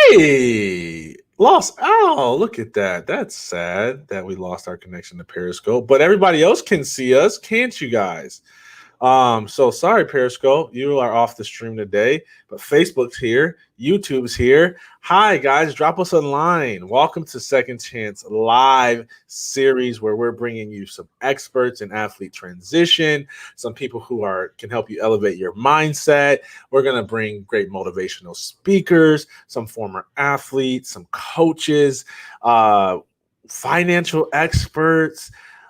Hey, lost. Oh, look at that. That's sad that we lost our connection to Periscope, but everybody else can see us, can't you guys? So sorry, Periscope, you are off the stream today, but Facebook's here, YouTube's here. Hi, guys, drop us a line. Welcome to Second Chance Live series, where we're bringing you some experts in athlete transition, some people who can help you elevate your mindset. We're gonna bring great motivational speakers, some former athletes, some coaches, financial experts.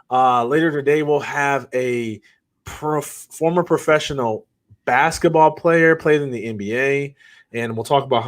Later today, we'll have a former professional basketball player, played in the NBA, and we'll talk about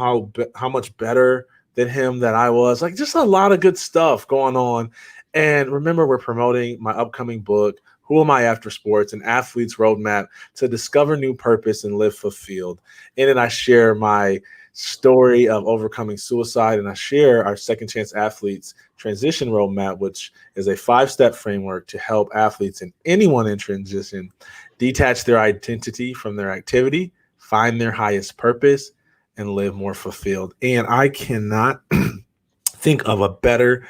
how much better than him that I was. Like, just a lot of good stuff going on. And remember, we're promoting my upcoming book, Who Am I After Sports? An Athlete's Roadmap to Discover New Purpose and Live Fulfilled. In it, I share my story of overcoming suicide, and I share our Second Chance Athletes Transition Roadmap, which is a 5-step framework to help athletes and anyone in transition detach their identity from their activity, find their highest purpose, and live more fulfilled. And I cannot think of a better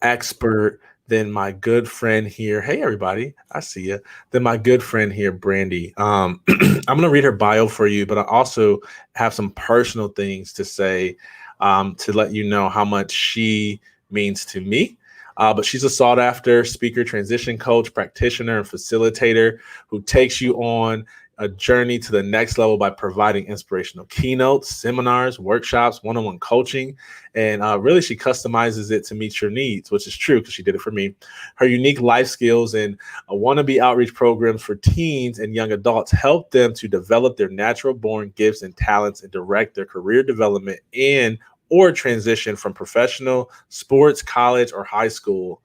expert than my good friend here. Hey, everybody, I see you. Than my good friend here, Brandi. I'm going to read her bio for you, but I also have some personal things to say to let you know how much she means to me. But she's a sought after speaker, transition coach, practitioner, and facilitator who takes you on a journey to the next level by providing inspirational keynotes, seminars, workshops, one-on-one coaching. And really, she customizes it to meet your needs, which is true because she did it for me. Her unique life skills and Wannabe outreach programs for teens and young adults help them to develop their natural born gifts and talents and direct their career development or transition from professional sports, college, or high school.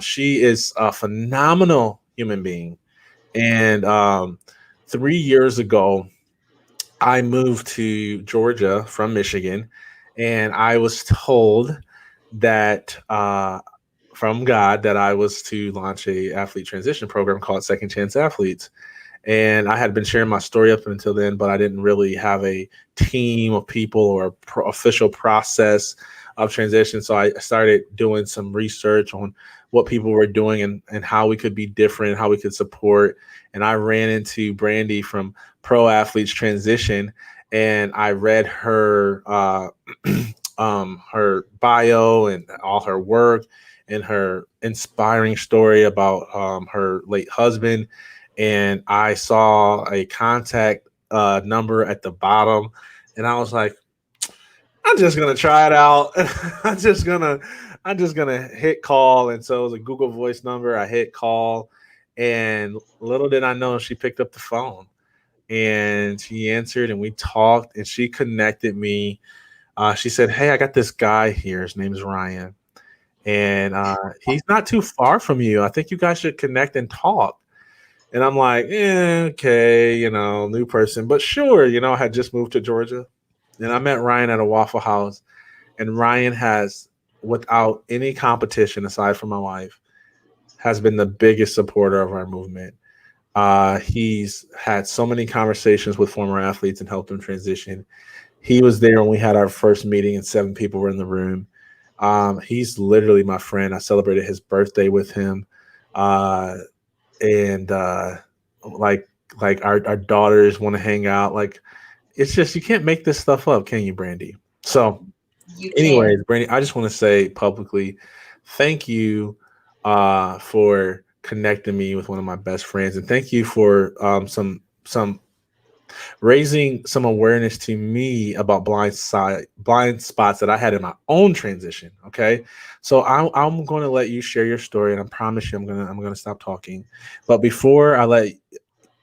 She is a phenomenal human being. And 3 years ago, I moved to Georgia from Michigan, and I was told that from God that I was to launch a athlete transition program called Second Chance Athletes. And I had been sharing my story up until then, but I didn't really have a team of people or official process of transition. So I started doing some research on what people were doing and how we could be different, how we could support. And I ran into Brandi from Pro Athletes Transition, and I read her her bio and all her work and her inspiring story about her late husband. And I saw a contact number at the bottom, and I was like, I'm just gonna try it out. I'm just gonna hit call. And so it was a Google Voice number. I hit call, and little did I know she picked up the phone and she answered, and we talked, and she connected me. She said, "Hey, I got this guy here. His name is Ryan, and he's not too far from you. I think you guys should connect and talk." And I'm like, okay, new person, but sure. I had just moved to Georgia, and I met Ryan at a Waffle House. And Ryan has, without any competition aside from my wife, has been the biggest supporter of our movement. He's had so many conversations with former athletes and helped them transition. He was there when we had our first meeting and 7 people were in the room. He's literally my friend. I celebrated his birthday with him. And like our daughters want to hang out. Like, it's just, you can't make this stuff up, can you, Brandi? So anyways, Brandi, I just want to say publicly, thank you for connecting me with one of my best friends, and thank you for some raising some awareness to me about blind spots that I had in my own transition. Okay, so I'm going to let you share your story, and I promise you, I'm gonna stop talking. But before I let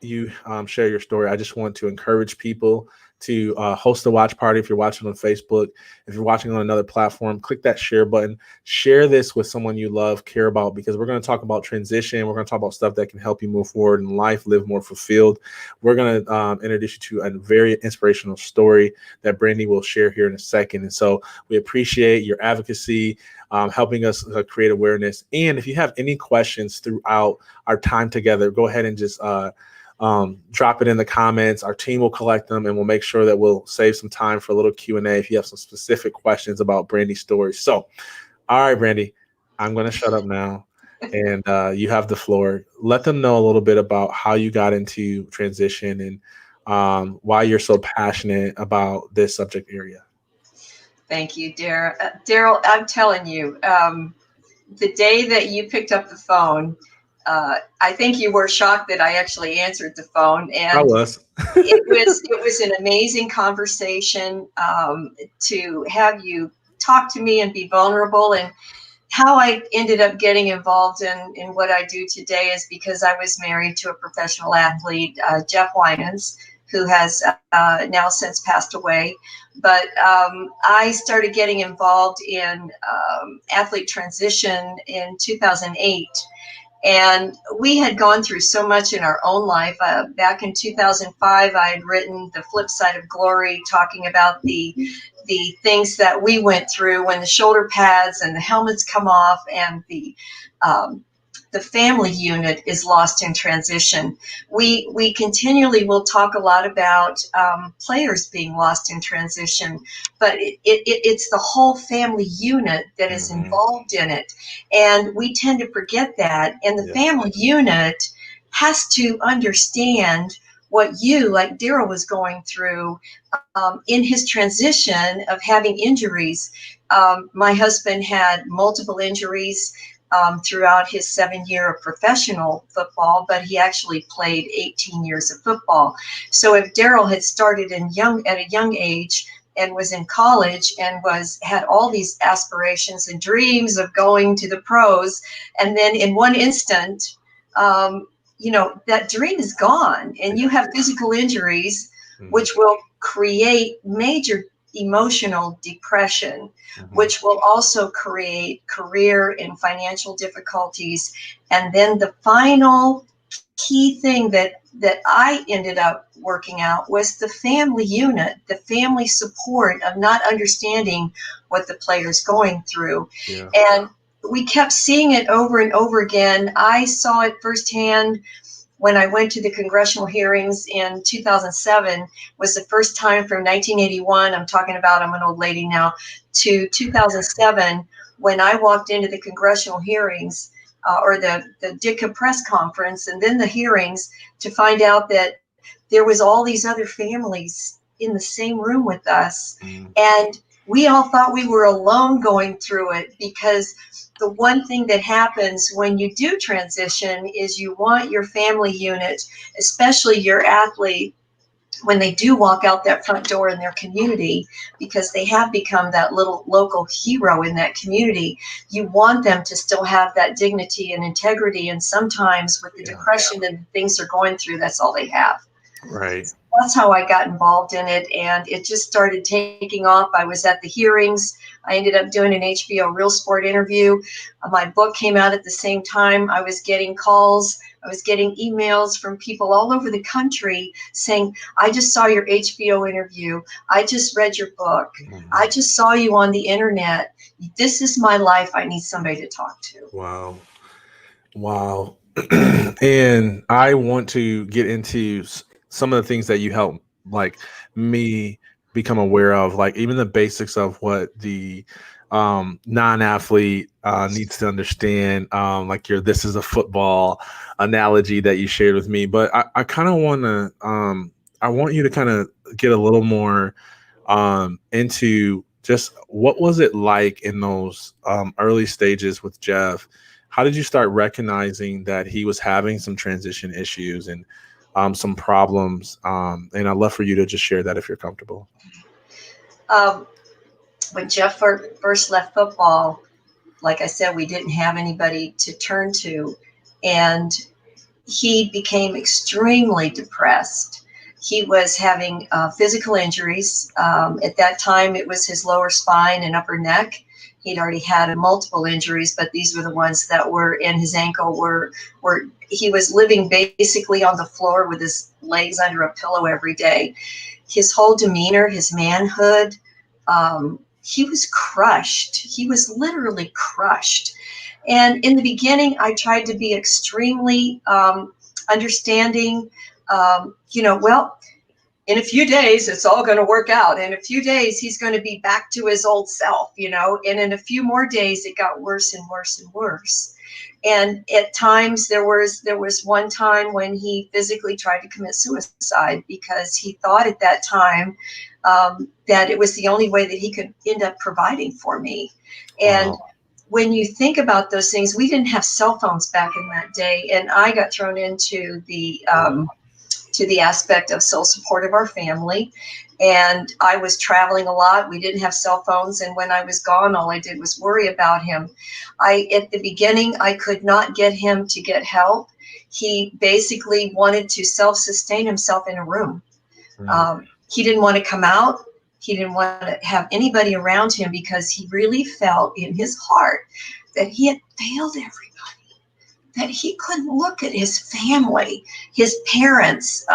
you share your story, I just want to encourage people to host a watch party. If you're watching on Facebook, if you're watching on another platform, click that share button. Share this with someone you love, care about, because we're going to talk about transition. We're going to talk about stuff that can help you move forward in life, live more fulfilled. We're going to introduce you to a very inspirational story that Brandi will share here in a second. And so we appreciate your advocacy, helping us create awareness. And if you have any questions throughout our time together, go ahead and just drop it in the comments. Our team will collect them, and we'll make sure that we'll save some time for a little Q&A if you have some specific questions about Brandi's story. So, all right, Brandi, I'm going to shut up now, and you have the floor. Let them know a little bit about how you got into transition and why you're so passionate about this subject area. Thank you, Darryl. Darryl, I'm telling you, the day that you picked up the phone, I think you were shocked that I actually answered the phone, and I was. it was an amazing conversation to have you talk to me and be vulnerable. And how I ended up getting involved in what I do today is because I was married to a professional athlete, Jeff Winans, who has now since passed away. But I started getting involved in athlete transition in 2008. And we had gone through so much in our own life. Back in 2005, I had written The Flip Side of Glory, talking about the things that we went through when the shoulder pads and the helmets come off, and the family unit is lost in transition. We continually will talk a lot about players being lost in transition, but it's the whole family unit that is involved in it. And we tend to forget that. And the family unit has to understand what you, like Darryl, was going through in his transition of having injuries. My husband had multiple injuries throughout his 7 year of professional football, but he actually played 18 years of football. So if Darryl had started at a young age and was in college and had all these aspirations and dreams of going to the pros, and then in one instant, that dream is gone, and you have physical injuries, which will create major emotional depression, which will also create career and financial difficulties. And then the final key thing that I ended up working out was the family unit, the family support of not understanding what the player's going through. Yeah. And we kept seeing it over and over again. I saw it firsthand when I went to the congressional hearings in 2007. Was the first time from 1981, I'm an old lady now, to 2007, when I walked into the congressional hearings or the DICA press conference, and then the hearings, to find out that there was all these other families in the same room with us. And we all thought we were alone going through it, because the one thing that happens when you do transition is you want your family unit, especially your athlete, when they do walk out that front door in their community, because they have become that little local hero in that community, you want them to still have that dignity and integrity. And sometimes with the depression and the things they're going through, that's all they have. Right. That's how I got involved in it, and it just started taking off. I was at the hearings. I ended up doing an HBO Real Sport interview. My book came out at the same time. I was getting calls. I was getting emails from people all over the country saying, I just saw your HBO interview. I just read your book. I just saw you on the internet. This is my life. I need somebody to talk to. Wow. And I want to get into some of the things that you helped like me become aware of, like even the basics of what the non-athlete needs to understand, like this is a football analogy that you shared with me. But I kind of want to I want you to kind of get a little more into just what was it like in those early stages with Jeff. How did you start recognizing that he was having some transition issues and some problems? And I'd love for you to just share that if you're comfortable. When Jeff first left football, like I said, we didn't have anybody to turn to, and he became extremely depressed. He was having physical injuries. At that time, it was his lower spine and upper neck. He'd already had multiple injuries, but these were the ones that were in his ankle. Were he was living basically on the floor with his legs under a pillow every day. His whole demeanor, his manhood, he was crushed. He was literally crushed. And in the beginning, I tried to be extremely understanding, well, in a few days, it's all going to work out. In a few days, he's going to be back to his old self, and in a few more days, it got worse and worse and worse. And at times there was one time when he physically tried to commit suicide because he thought at that time that it was the only way that he could end up providing for me. And Wow. when you think about those things, we didn't have cell phones back in that day. And I got thrown into the aspect of sole support of our family. And I was traveling a lot. We didn't have cell phones. And when I was gone, all I did was worry about him. At the beginning, I could not get him to get help. He basically wanted to self-sustain himself in a room. He didn't want to come out. He didn't want to have anybody around him because he really felt in his heart that he had failed everybody, that he couldn't look at his family, his parents,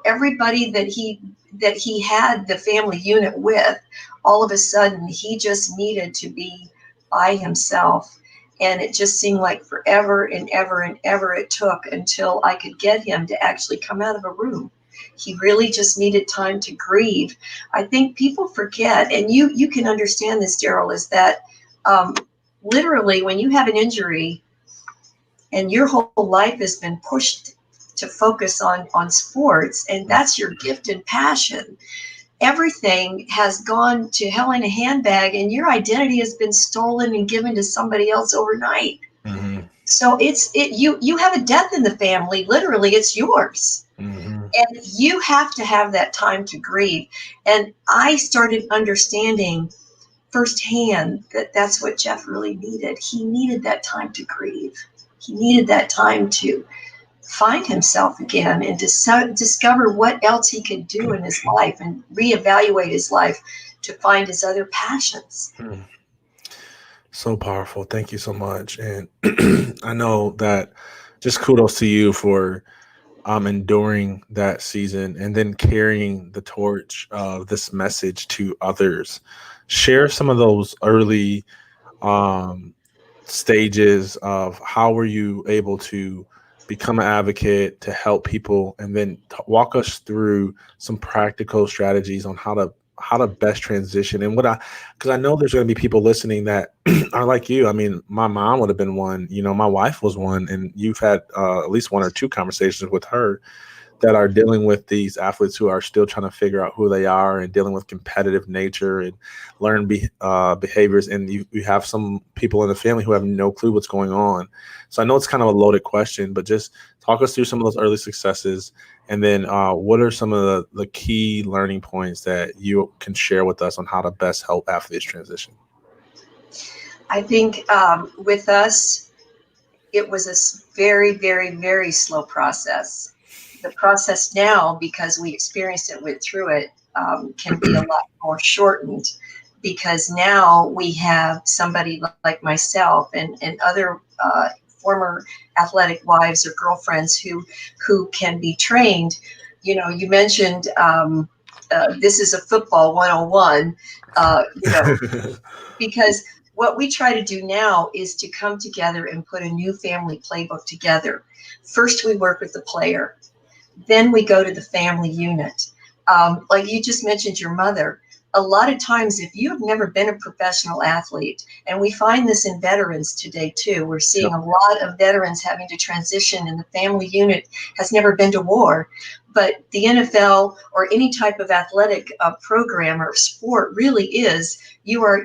everybody that he had the family unit with. All of a sudden, he just needed to be by himself. And it just seemed like forever and ever and ever it took until I could get him to actually come out of a room. He really just needed time to grieve. I think people forget, and you can understand this, Darryll, is that literally when you have an injury and your whole life has been pushed to focus on sports, and that's your gift and passion, everything has gone to hell in a handbag, and your identity has been stolen and given to somebody else overnight. Mm-hmm. So you have a death in the family. Literally, it's yours. Mm-hmm. And you have to have that time to grieve. And I started understanding firsthand that that's what Jeff really needed. He needed that time to grieve. He needed that time to find himself again and to discover what else he could do in his life and reevaluate his life to find his other passions. So powerful. Thank you so much. And I know that just kudos to you for enduring that season and then carrying the torch of this message to others. Share some of those early stages of how were you able to become an advocate to help people, and then walk us through some practical strategies on how to best transition. And because I know there's going to be people listening that are like you. I mean, my mom would have been one, my wife was one, and you've had at least one or two conversations with her that are dealing with these athletes who are still trying to figure out who they are and dealing with competitive nature and learned behaviors. And you have some people in the family who have no clue what's going on. So I know it's kind of a loaded question, but just talk us through some of those early successes. And then what are some of the key learning points that you can share with us on how to best help athletes transition? I think with us, it was a very, very, very slow process. The process now, because we experienced it, went through it, can be a lot more shortened, because now we have somebody like myself and other former athletic wives or girlfriends who can be trained. You mentioned this is a football 101, because what we try to do now is to come together and put a new family playbook together. First, we work with the player. Then we go to the family unit. Like you just mentioned your mother. A lot of times, if you have never been a professional athlete, and we find this in veterans today too, we're seeing a lot of veterans having to transition, and the family unit has never been to war. But the NFL or any type of athletic program or sport really is, you're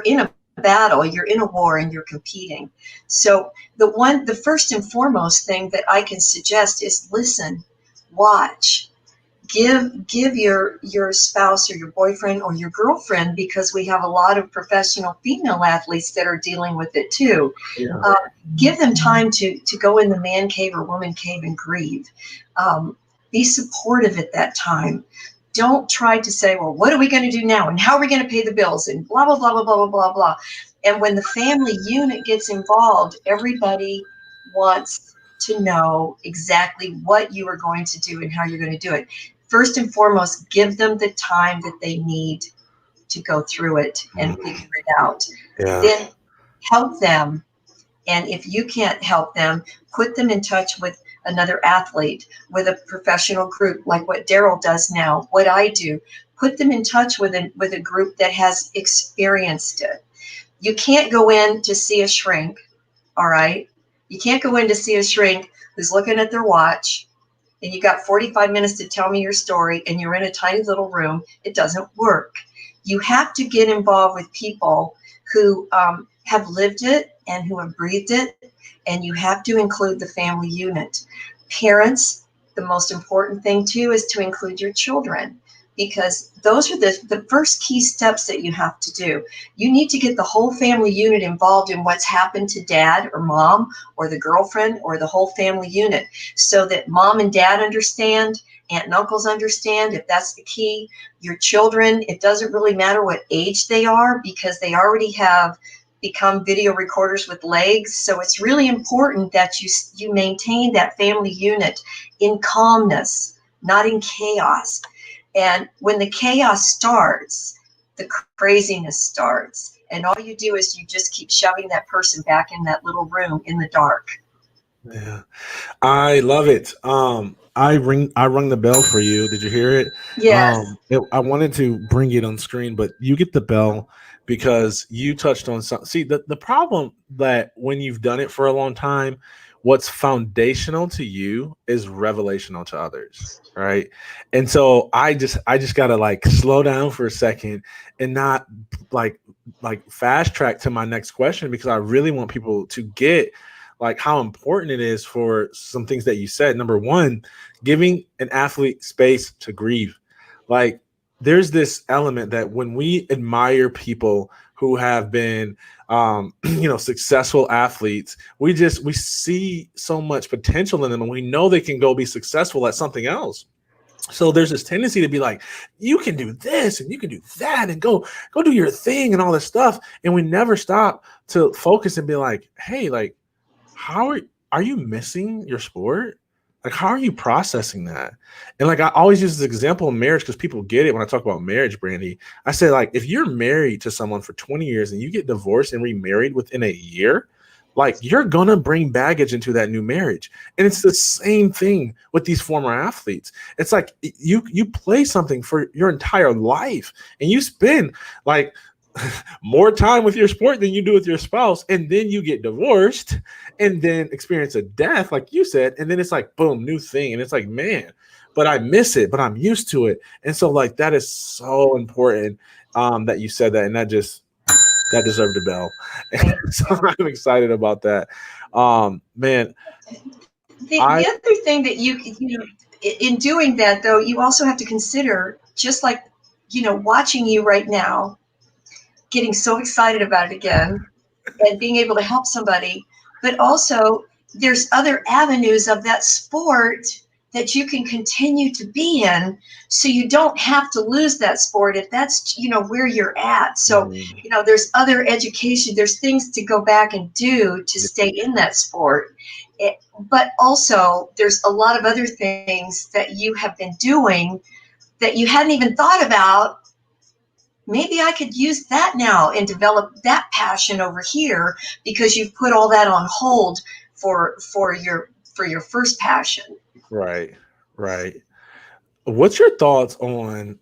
in a battle, you're in a war, and you're competing. So the first and foremost thing that I can suggest is listen. Watch, give your spouse or your boyfriend or your girlfriend, because we have a lot of professional female athletes that are dealing with it too. Yeah. Give them time to go in the man cave or woman cave and grieve. Be supportive at that time. Don't try to say, well, what are we going to do now? And how are we going to pay the bills? And blah, blah, blah, blah, blah, blah, blah, blah. And when the family unit gets involved, everybody wants to know exactly what you are going to do and how you're going to do it. First and foremost, give them the time that they need to go through it and figure it out. Yeah. Then help them. And if you can't help them, put them in touch with another athlete, with a professional group like what Darryll does now, what I do. Put them in touch with a group that has experienced it. You can't go in to see a shrink, all right? You can't go in to see a shrink who's looking at their watch and you got 45 minutes to tell me your story and you're in a tiny little room. It doesn't work. You have to get involved with people who have lived it and who have breathed it, and you have to include the family unit. Parents, the most important thing too is to include your children, because those are the first key steps that you have to do. You need to get the whole family unit involved in what's happened to dad or mom or the girlfriend or the whole family unit, so that mom and dad understand, aunt and uncles understand, if that's the key. Your children, it doesn't really matter what age they are, because they already have become video recorders with legs. So it's really important that you maintain that family unit in calmness, not in chaos. And when the chaos starts, the craziness starts. And all you do is you just keep shoving that person back in that little room in the dark. Yeah, I love it. I rung the bell for you. Did you hear it? Yes. I wanted to bring it on screen, but you get the bell because you touched on something. See, the problem that when you've done it for a long time, what's foundational to you is revelational to others, right? And so I just gotta like slow down for a second and not like fast track to my next question, because I really want people to get like how important it is for some things that you said. Number one, giving an athlete space to grieve. Like there's this element that when we admire people who have been, successful athletes, we see so much potential in them and we know they can go be successful at something else. So there's this tendency to be like, you can do this and you can do that and go do your thing and all this stuff. And we never stop to focus and be like, hey, like, how are you missing your sport? Like, how are you processing that? And like, I always use this example of marriage because people get it when I talk about marriage, Brandi. I say, like, if you're married to someone for 20 years and you get divorced and remarried within a year, like you're gonna bring baggage into that new marriage. And it's the same thing with these former athletes. It's like you play something for your entire life and you spend like more time with your sport than you do with your spouse, and then you get divorced and then experience a death like you said, and then it's like boom, new thing, and it's like, man, but I miss it, but I'm used to it. And so like that is so important that you said that, and that deserved a bell. And so I'm excited about that. Man, The other thing that you know, in doing that though, you also have to consider, just like, watching you right now, getting so excited about it again and being able to help somebody, but also there's other avenues of that sport that you can continue to be in, so you don't have to lose that sport if that's where you're at. So there's other education, there's things to go back and do to stay in that sport, but also there's a lot of other things that you have been doing that you hadn't even thought about. Maybe I could use that now and develop that passion over here, because you've put all that on hold for your first passion. right. What's your thoughts on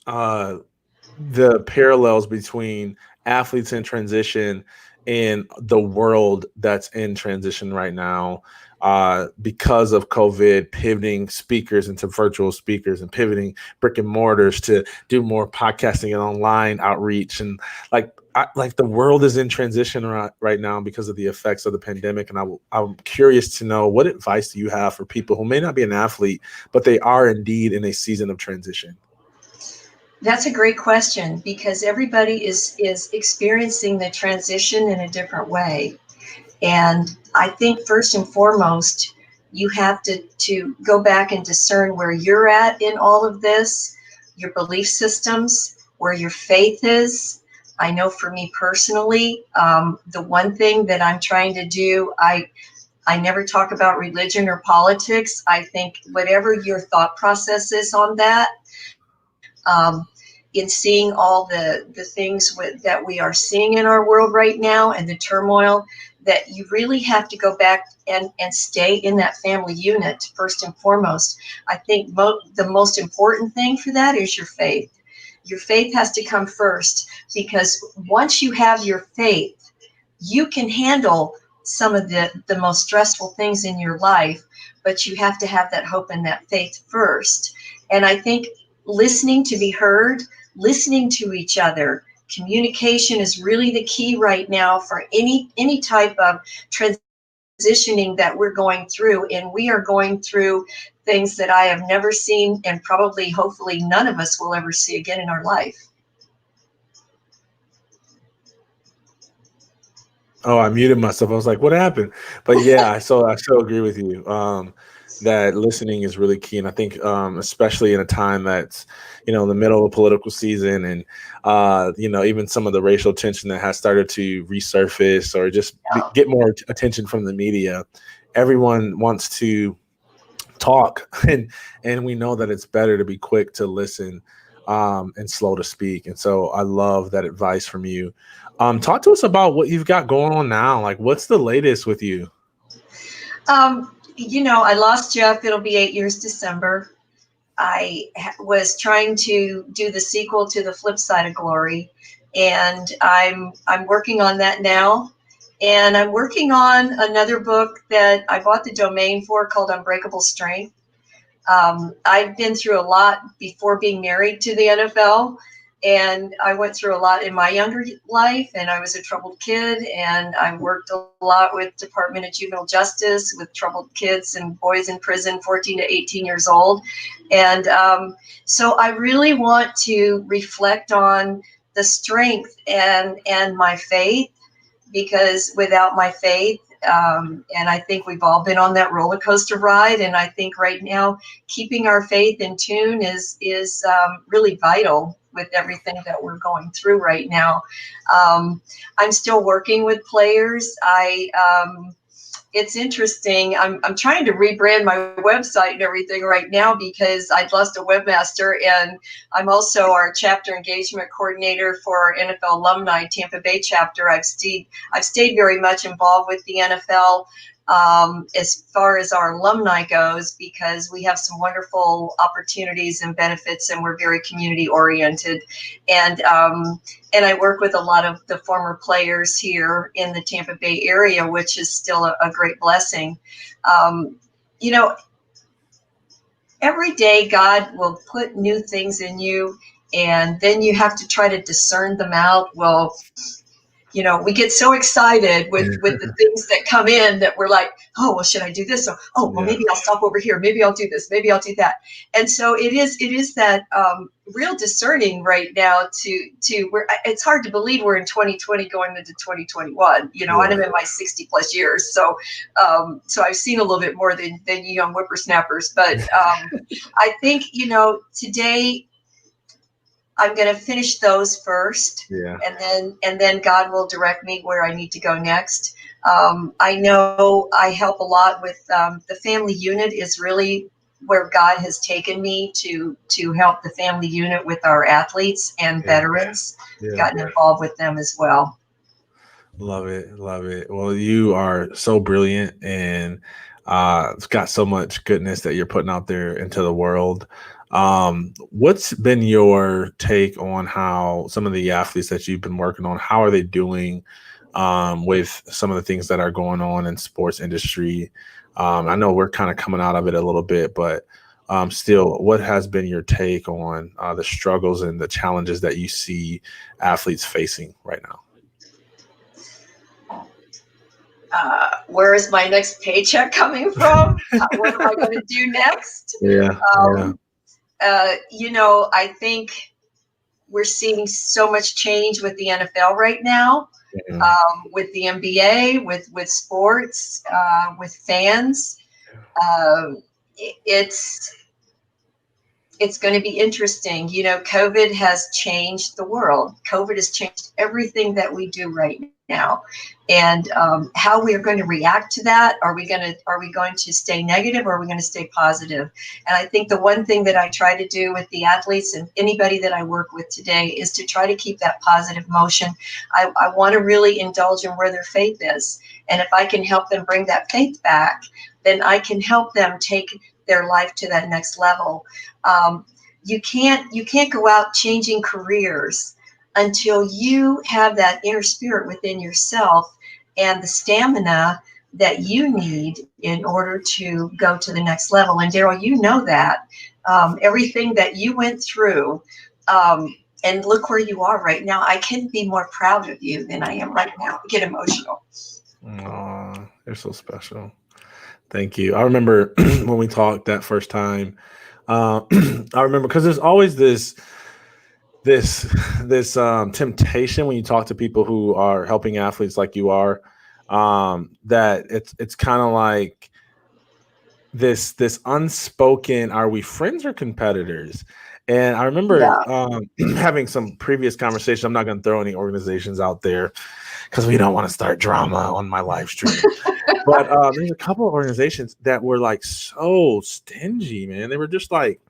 the parallels between athletes in transition and the world that's in transition right now because of COVID, pivoting speakers into virtual speakers and pivoting brick and mortars to do more podcasting and online outreach? And like the world is in transition right now because of the effects of the pandemic. And I'm curious to know, what advice do you have for people who may not be an athlete, but they are indeed in a season of transition? That's a great question, because everybody is experiencing the transition in a different way. And I think first and foremost, you have to go back and discern where you're at in all of this, your belief systems, where your faith is. I know for me personally, the one thing that I'm trying to do, I never talk about religion or politics. I think whatever your thought process is on that, in seeing all the things that we are seeing in our world right now and the turmoil, that you really have to go back and stay in that family unit first and foremost. I think the most important thing for that is your faith. Your faith has to come first, because once you have your faith, you can handle some of the most stressful things in your life, but you have to have that hope and that faith first. And I think listening to be heard, listening to each other, communication is really the key right now for any type of transitioning that we're going through. And we are going through things that I have never seen, and probably, hopefully, none of us will ever see again in our life. Oh, I muted myself. I was like, what happened? But yeah, I so agree with you. That listening is really key. And I think, especially in a time that's, in the middle of political season, and, even some of the racial tension that has started to resurface or just get more attention from the media, everyone wants to talk. And we know that it's better to be quick to listen, and slow to speak. And so I love that advice from you. Talk to us about what you've got going on now. Like, what's the latest with you? I lost Jeff. It'll be 8 years December. I was trying to do the sequel to The Flip Side of Glory, and I'm working on that now. And I'm working on another book that I bought the domain for, called Unbreakable Strength. I've been through a lot before being married to the NFL, and I went through a lot in my younger life, and I was a troubled kid, and I worked a lot with Department of Juvenile Justice with troubled kids and boys in prison, 14 to 18 years old. And so I really want to reflect on the strength and my faith, because without my faith, and I think we've all been on that roller coaster ride, and I think right now keeping our faith in tune is really vital with everything that we're going through right now. I'm still working with players. It's interesting. I'm trying to rebrand my website and everything right now, because I'd lost a webmaster, and I'm also our chapter engagement coordinator for our NFL alumni Tampa Bay chapter. I've stayed very much involved with the NFL as far as our alumni goes, because we have some wonderful opportunities and benefits, and we're very community oriented. And I work with a lot of the former players here in the Tampa Bay area, which is still a great blessing. Every day God will put new things in you, and then you have to try to discern them out. Well, we get so excited with the things that come in that we're like, oh, well, should I do this? Or, well, maybe I'll stop over here. Maybe I'll do this. Maybe I'll do that. And so it is that real discerning right now to where it's hard to believe we're in 2020 going into 2021. And I'm in my 60 plus years. So I've seen a little bit more than you young whippersnappers. But I think, today, I'm going to finish those first, and then God will direct me where I need to go next. I know I help a lot with the family unit is really where God has taken me to help the family unit with our athletes and veterans. Gotten involved with them as well. Love it. Love it. Well, you are so brilliant, and it's got so much goodness that you're putting out there into the world. What's been your take on how some of the athletes that you've been working on, how are they doing with some of the things that are going on in sports industry? I know we're kind of coming out of it a little bit, but still, what has been your take on the struggles and the challenges that you see athletes facing right now? Where is my next paycheck coming from? What am I going to do next? I think we're seeing so much change with the NFL right now, with the NBA, with sports, with fans. It's going to be interesting. COVID has changed the world. COVID has changed everything that we do right now, and how we are going to react to that. Are we going to stay negative, or are we going to stay positive? And I think the one thing that I try to do with the athletes and anybody that I work with today is to try to keep that positive motion. I want to really indulge in where their faith is, and if I can help them bring that faith back, then I can help them take their life to that next level. You can't go out changing careers until you have that inner spirit within yourself and the stamina that you need in order to go to the next level. And Darryll, you know that. Everything that you went through, and look where you are right now. I couldn't be more proud of you than I am right now. I get emotional. Aw, you're so special. Thank you. I remember when we talked that first time. I remember because there's always this temptation when you talk to people who are helping athletes like you are, that it's kind of like this unspoken, are we friends or competitors? And I remember having some previous conversation. I'm not going to throw any organizations out there because we don't want to start drama on my live stream. But there's a couple of organizations that were like so stingy, man. They were just like,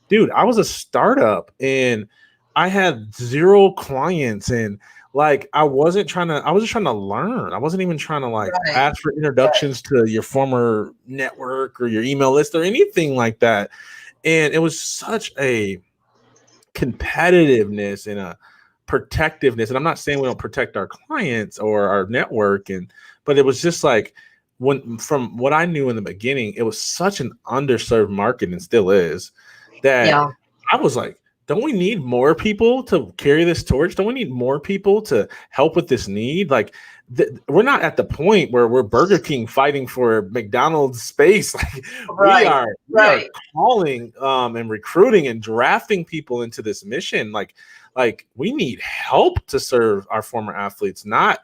dude, I was a startup and I had 0 clients, and like I was just trying to learn. I wasn't even trying to like ask for introductions to your former network or your email list or anything like that. And it was such a competitiveness and a protectiveness. And I'm not saying we don't protect our clients or our network, but it was just like, from what I knew in the beginning, it was such an underserved market, and still is, that I was like, don't we need more people to carry this torch? Don't we need more people to help with this need? Like, we're not at the point where we're Burger King fighting for McDonald's space. Like, we are calling and recruiting and drafting people into this mission. Like we need help to serve our former athletes, not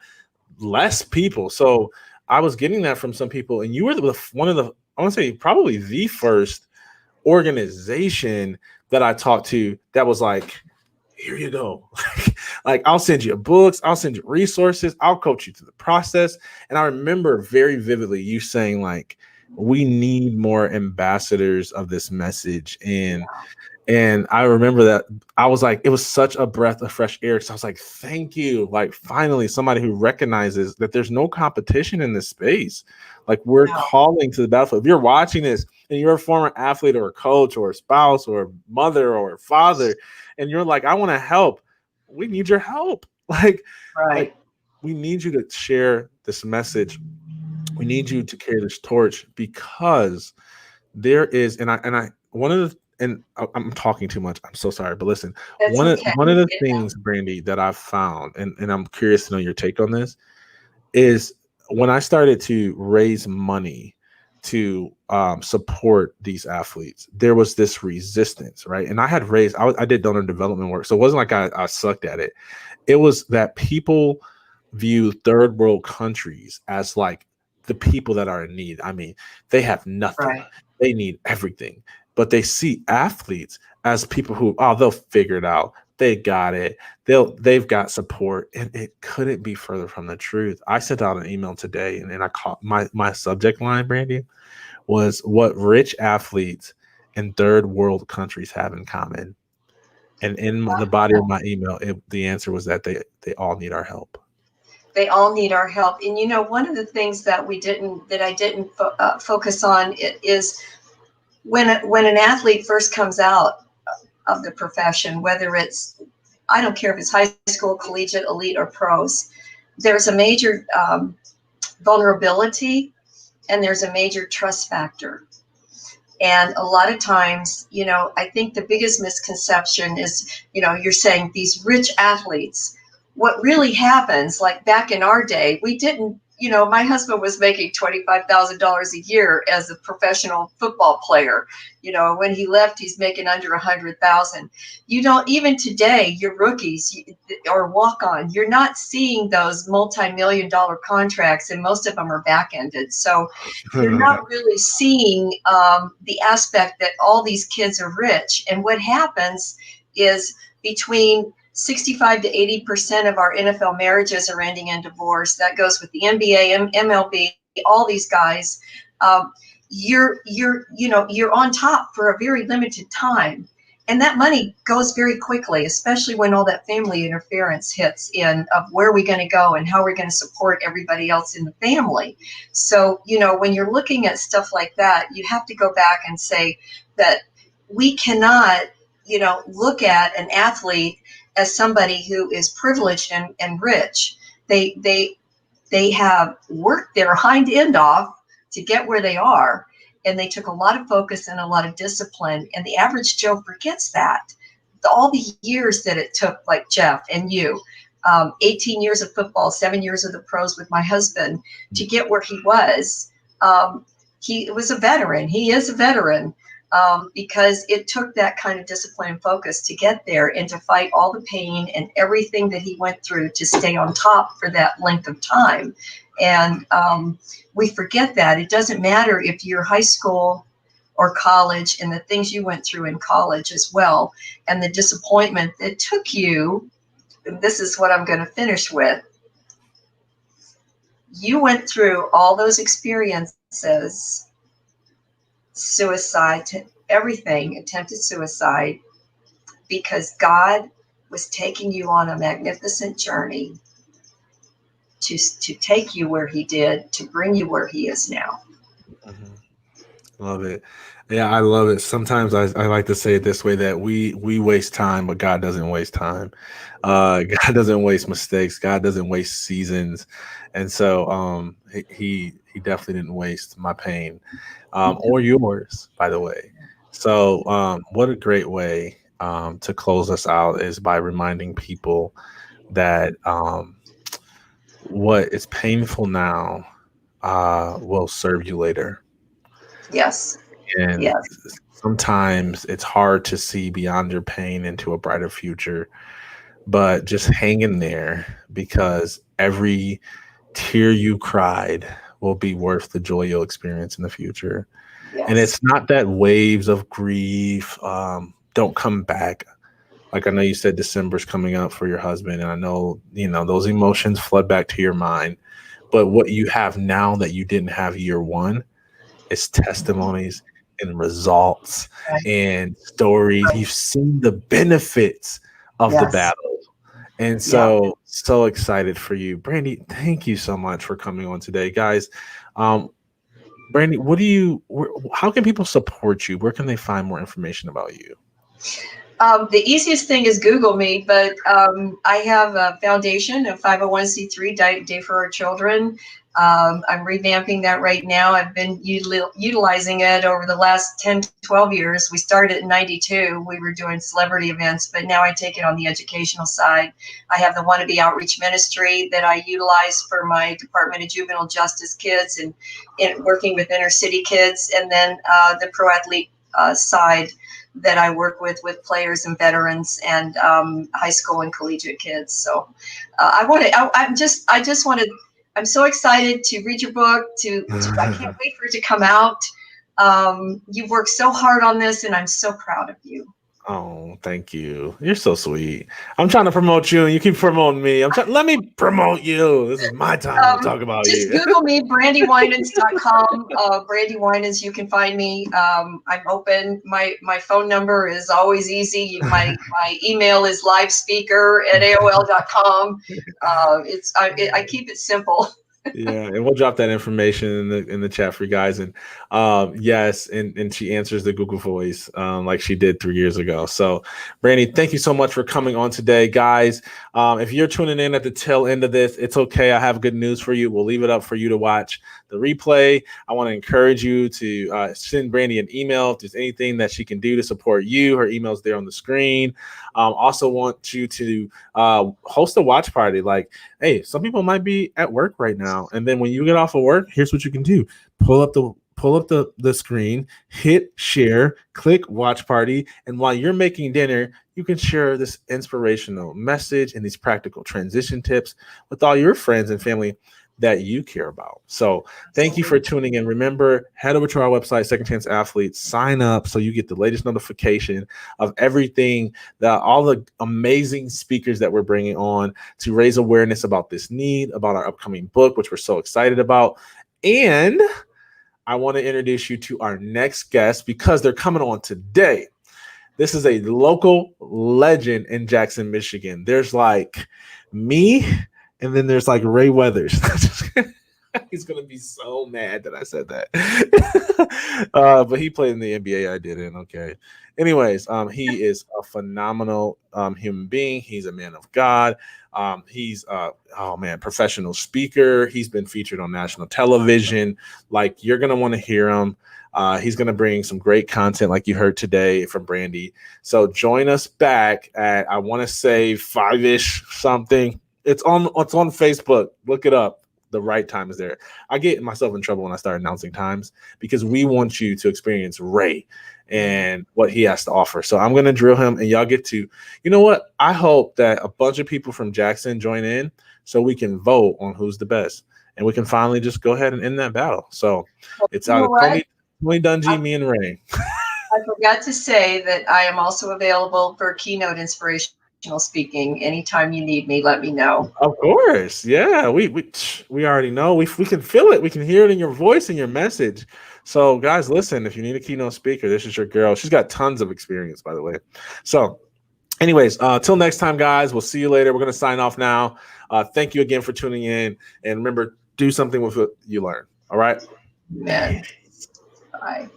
less people. So I was getting that from some people, and you were one of the, I want to say probably the first organization that I talked to that was like, here you go. Like, I'll send you books, I'll send you resources, I'll coach you through the process. And I remember very vividly you saying like, we need more ambassadors of this message. And I remember that I was like, it was such a breath of fresh air. So I was like, thank you. Like, finally, somebody who recognizes that there's no competition in this space. Like, we're calling to the battlefield. If you're watching this and you're a former athlete or a coach or a spouse or a mother or a father, and you're like, I want to help, we need your help. Like, we need you to share this message. We need you to carry this torch, because there is, and I'm talking too much. I'm so sorry, but listen, one of the things, Brandi, that I've found, and I'm curious to know your take on this, is when I started to raise money to support these athletes, there was this resistance, right? And I did donor development work, so it wasn't like I sucked at it. It was that people view third world countries as like the people that are in need. I mean, they have nothing. They need everything. But they see athletes as people who, they'll figure it out. They got it. They've got support. And it couldn't be further from the truth. I sent out an email today, and I caught my subject line, Brandi, was what rich athletes in third world countries have in common. And in the body of my email, the answer was that they all need our help. They all need our help. And, one of the things that I didn't focus on is when an athlete first comes out of the profession, whether it's, I don't care if it's high school, collegiate, elite, or pros, there's a major vulnerability, and there's a major trust factor. And a lot of times, I think the biggest misconception is, you're saying these rich athletes. What really happens, like back in our day, we didn't, my husband was making $25,000 a year as a professional football player. When he left, he's making under $100,000. You don't, even today, your rookies or walk-on, you're not seeing those multi-million-dollar contracts, and most of them are back-ended. So you're not really seeing the aspect that all these kids are rich. And what happens is, between 65 to 80% of our NFL marriages are ending in divorce. That goes with the NBA, MLB, all these guys. You're on top for a very limited time. And that money goes very quickly, especially when all that family interference hits in of where we're going to go and how we're going to support everybody else in the family. So, when you're looking at stuff like that, you have to go back and say that we cannot, look at an athlete as somebody who is privileged and rich. They have worked their hind end off to get where they are. And they took a lot of focus and a lot of discipline. And the average Joe forgets that. All the years that it took, like Jeff and you, 18 years of football, 7 years of the pros with my husband, to get where he was. He was a veteran. He is a veteran because it took that kind of discipline and focus to get there and to fight all the pain and everything that he went through to stay on top for that length of time. And we forget that. It doesn't matter if you're high school or college and the things you went through in college as well, and the disappointment that took you. And this is what I'm going to finish with. You went through all those experiences, suicide, everything, attempted suicide, because God was taking you on a magnificent journey to take you where he did, to bring you where he is now. Mm-hmm. Love it. Yeah, I love it. Sometimes I like to say it this way, that we waste time, but God doesn't waste time. God doesn't waste mistakes. God doesn't waste seasons. And so he definitely didn't waste my pain or yours, by the way. So what a great way to close us out is by reminding people that what is painful now will serve you later. Yes. And Yes. sometimes it's hard to see beyond your pain into a brighter future, but just hang in there, because every tear you cried will be worth the joy you'll experience in the future. Yes. And it's not that waves of grief don't come back. Like, I know you said December's coming up for your husband, and I know, those emotions flood back to your mind. But what you have now that you didn't have year one is testimonies and results and stories. You've seen the benefits of the battle. And so excited for you. Brandi, thank you so much for coming on today. Guys, Brandi, how can people support you? Where can they find more information about you? The easiest thing is Google me, but I have a foundation, a 501c3, Day for Our Children. I'm revamping that right now. I've been utilizing it over the last 10 to 12 years. We started in 92. We were doing celebrity events, but now I take it on the educational side. I have the Wannabe Outreach Ministry that I utilize for my Department of Juvenile Justice kids and working with inner city kids, and then the pro athlete side that I work with players and veterans and high school and collegiate kids. So I'm so excited to read your book. I can't wait for it to come out. You've worked so hard on this, and I'm so proud of you. Oh, thank you. You're so sweet. I'm trying to promote you, and you keep promoting me. Let me promote you. This is my time to talk about just you. Just Google me, BrandiWinans.com. Brandi Winans, you can find me. I'm open. My phone number is always easy. My email is livespeaker@AOL.com. I keep it simple. Yeah, and we'll drop that information in the chat for you guys. And yes, and she answers the Google Voice like she did 3 years ago. So, Brandi, thank you so much for coming on today, guys. If you're tuning in at the tail end of this, it's okay. I have good news for you. We'll leave it up for you to watch the replay. I want to encourage you to send Brandi an email if there's anything that she can do to support you. Her email's there on the screen. Also want you to host a watch party. Like, hey, some people might be at work right now, and then when you get off of work, here's what you can do: pull up the screen, hit share, click watch party, and while you're making dinner, you can share this inspirational message and these practical transition tips with all your friends and family. that you care about. So thank you for tuning in. Remember, head over to our website, Second Chance Athletes, sign up so you get the latest notification of everything, all the amazing speakers that we're bringing on to raise awareness about this need, about our upcoming book, which we're so excited about. And I want to introduce you to our next guest because they're coming on today. This is a local legend in Jackson, Michigan. There's like me, and then there's like Ray Weathers. He's going to be so mad that I said that. But he played in the NBA. I didn't. Okay. Anyways, he is a phenomenal human being. He's a man of God. He's professional speaker. He's been featured on national television. Like, you're going to want to hear him. He's going to bring some great content like you heard today from Brandi. So join us back at, I want to say 5-ish something. It's on Facebook. Look it up. The right time is there. I get myself in trouble when I start announcing times because we want you to experience Ray and what he has to offer. So I'm going to drill him, and y'all get to, you know what? I hope that a bunch of people from Jackson join in so we can vote on who's the best, and we can finally just go ahead and end that battle. So it's out of Tony Dungy, me, and Ray. I forgot to say that I am also available for keynote inspirational speaking. Anytime you need me, let me know. Of course. Yeah, we already know. We can feel it. We can hear it in your voice and your message. So guys, listen, if you need a keynote speaker, this is your girl. She's got tons of experience, by the way. So anyways, till next time, guys, we'll see you later. We're going to sign off now. Thank you again for tuning in. And remember, do something with what you learn. All right? Amen. Bye.